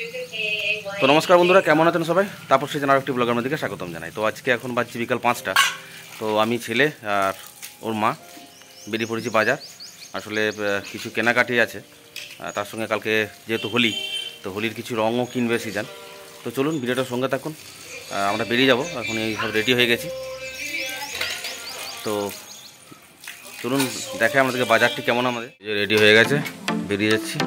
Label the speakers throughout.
Speaker 1: তো নমস্কার বন্ধুরা, কেমন আছেন সবাই? তারপর সেই জন্য আরেকটি ব্লগের মধ্যে স্বাগতম জানাই। তো আজকে এখন বাজছে বিকাল 5টা। তো আমি, ছেলে আর ওর মা বেরিয়ে পড়েছি বাজার। আসলে কিছু কেনাকাটি আছে, তার সঙ্গে কালকে যেহেতু হোলি, তো হোলির কিছু রঙও কিনবে সিজন। তো চলুন ভিডিওটার সঙ্গে থাকুন, আমরা বেরিয়ে যাব। এখন এই সব রেডি হয়ে গেছি। তো চলুন দেখে আমাদেরকে বাজারটি কেমন। আমাদের রেডি হয়ে গেছে, বেরিয়ে যাচ্ছি।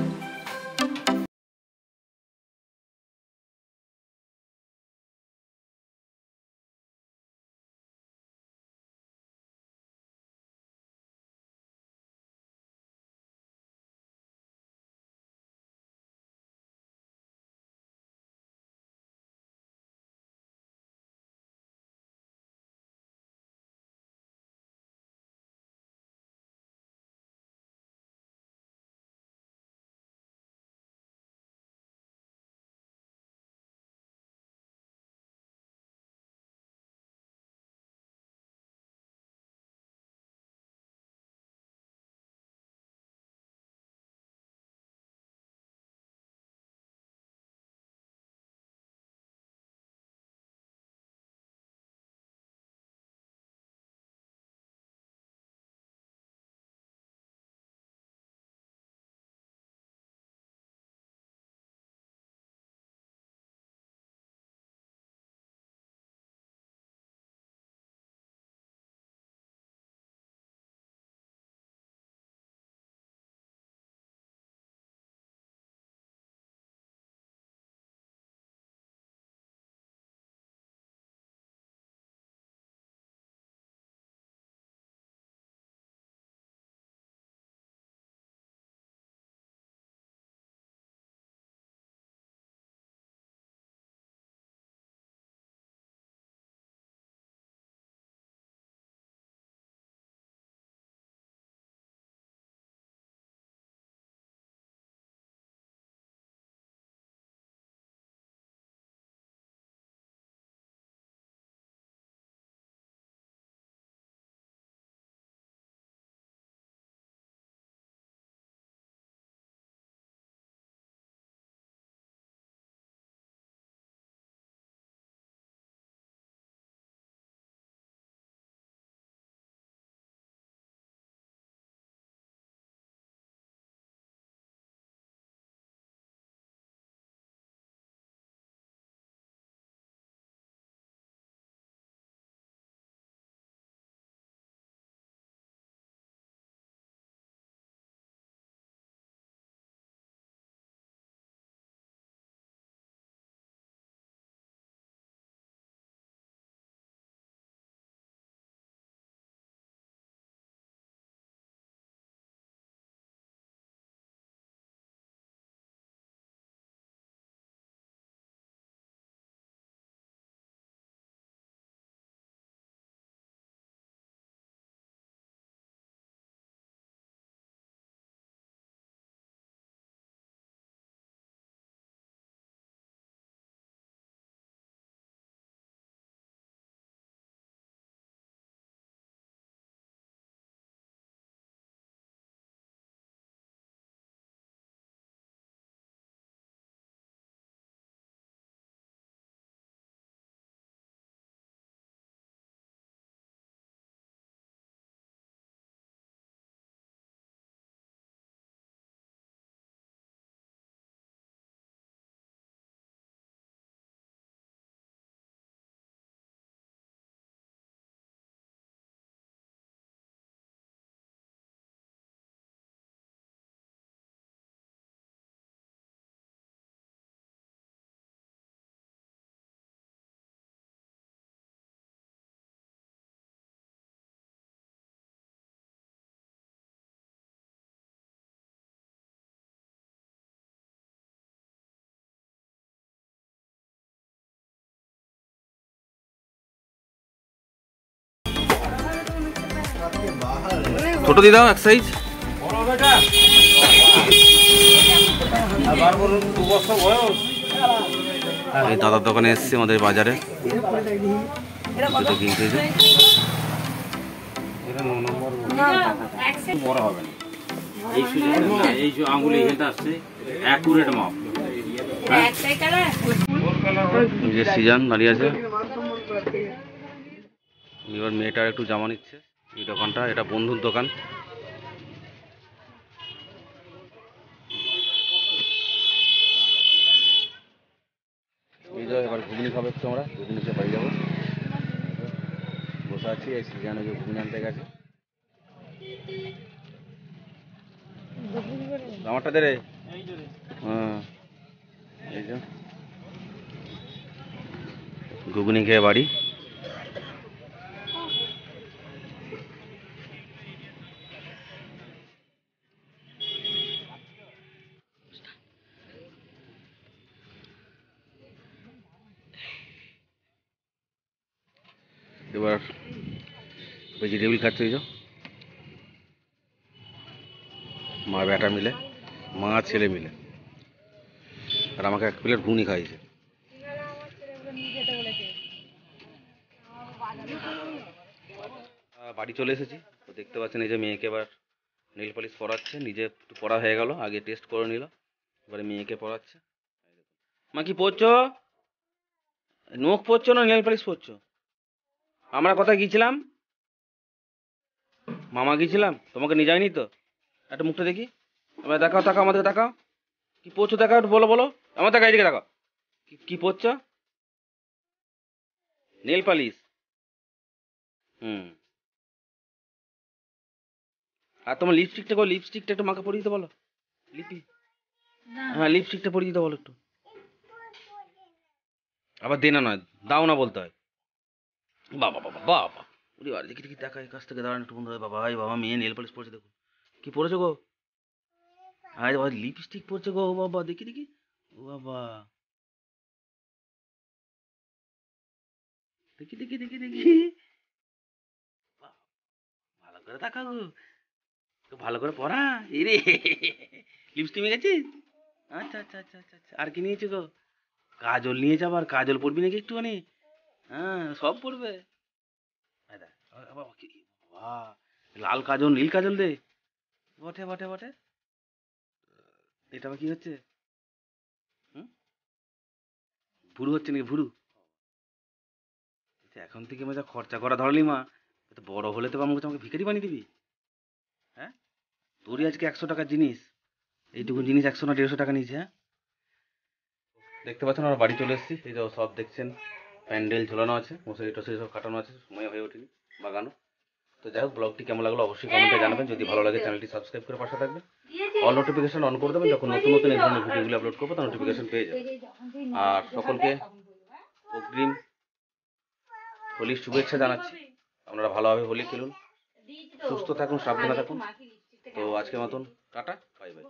Speaker 1: ছোট দিয়ে দাও এক সাইজ। এই দাদার দোকানে এসছে আমাদের বাজারে, কিনতে বড় হবে না। এই আঙুলে এখানটা আসছে অ্যাকুরেট মাপ, এই যে সিজন দাঁড়িয়ে আছে, এবার মেয়েটার একটু জামা নিচ্ছে। এই দোকানটা, এটা বন্ধুর দোকান। এই যে এবার ঘুগনি খাবে একটু, আমরা ঘুগনি খেয়ে বাড়ি যাবো। বসে আছি, এই সিজন ওই যে ঘুগনি আনতে গেছে। আমারটা দে রে। হ্যাঁ, এই যে ঘুগনি খেয়ে বাড়ি। এবার ভেজিটেবিল খাচ্ছে, এই যে মা বেটা মিলে, মা ছেলে মিলে, আর আমাকে এক প্লেট ঘুগনি খাইয়েছে। বাড়ি চলে এসেছি, তো দেখতে পাচ্ছেন এই যে মেয়েকে এবার নেল পলিশ পরাচ্ছে। নিজে একটু পড়া হয়ে গেল, আগে টেস্ট করে নিল, এবারে মেয়েকে পরাচ্ছে। মা কি পড়ছো? নখ পড়ছো না নেল পলিশ পড়ছো? আমরা কোথায় গিয়েছিলাম? মামা গিয়েছিলাম, তোমাকে নিয়ে যায়নি তো? একটা মুখটা দেখি, এবার দেখাও, তাকাও, আমাদের দেখাও, কি পড়ছো দেখাও, একটু বলো বলো, আমার দেখা এইদিকে দেখাও, কি পড়ছো? Nail polish. হুম। আর তোমার লিপস্টিকটা একটু মাকে পরিয়ে দিতে বলো। লিপি, হ্যাঁ লিপস্টিকটা পরিয়ে দিতে বলো একটু। আবার দে না নয়, দাও না বলতে হয়। বাবা বাবা বাবা, উরি বাবা, দেখি দেখি দেখা, কাছ থেকে দাঁড়ান একটু বন্ধু। বাবা, এই বাবা, মেয়ে নেল পলিশ পড়ছে, দেখো কি পড়েছো গো। আরে বাবা, লিপস্টিক পড়ছে গো, ও বাবা, দেখি দেখি, ও বাবা, দেখি দেখি দেখি দেখি, বাহ, ভালো করে তাকাও গো, তো ভালো করে পড়া। এরে, লিপস্টিক মেখেছিস? আচ্ছা আচ্ছা আচ্ছা আচ্ছা আচ্ছা, আর কি নিয়েছো গো? কাজল নিয়েছে, আবার কাজল পড়বি নাকি একটুখানি? হ্যাঁ, সব পড়বে। এই দেখ, বাবা কি, বাহ, লাল কাজল নীল কাজল দে, বটে বটে বটে। এটা আবার কি হচ্ছে? হুম, ভুরু হচ্ছে নাকি ভুরু? আচ্ছা, এখন থেকে যা খরচা করা ধরলি মা, তো বড় হলে তো আমাকে ভিখারি বানিয়ে দিবি। হ্যাঁ, তোরই আজকে 100 টাকার জিনিস, এইটুকু জিনিস 100 না 150 টাকা নিয়েছে। হ্যাঁ, দেখতে পাচ্ছেন আমরা বাড়ি চলে এসেছি, এই যে সব দেখছেন, প্যান্ডেল ঝোলানো আছে, মশারি টশারি সব কাটানো আছে, সময় হয়ে ওঠেনি বাগানো। তো যাই হোক, ব্লগটি কেমন লাগলো অবশ্যই কমেন্টে জানাবেন। যদি ভালো লাগে চ্যানেলটি সাবস্ক্রাইব করে পাশে থাকবেন, অল নোটিফিকেশন অন করে দেবেন, যখন নতুন নতুন এই ধরনের ভিডিওগুলো আপলোড করবো তার নোটিফিকেশন পেয়ে যাবেন। আর সকলকে অগ্রিম হোলির শুভেচ্ছা জানাচ্ছি। আপনারা ভালোভাবে হোলি খেলুন, সুস্থ থাকুন, সাবধানে থাকুন। তো আজকের মতন টাটা, বাই বাই।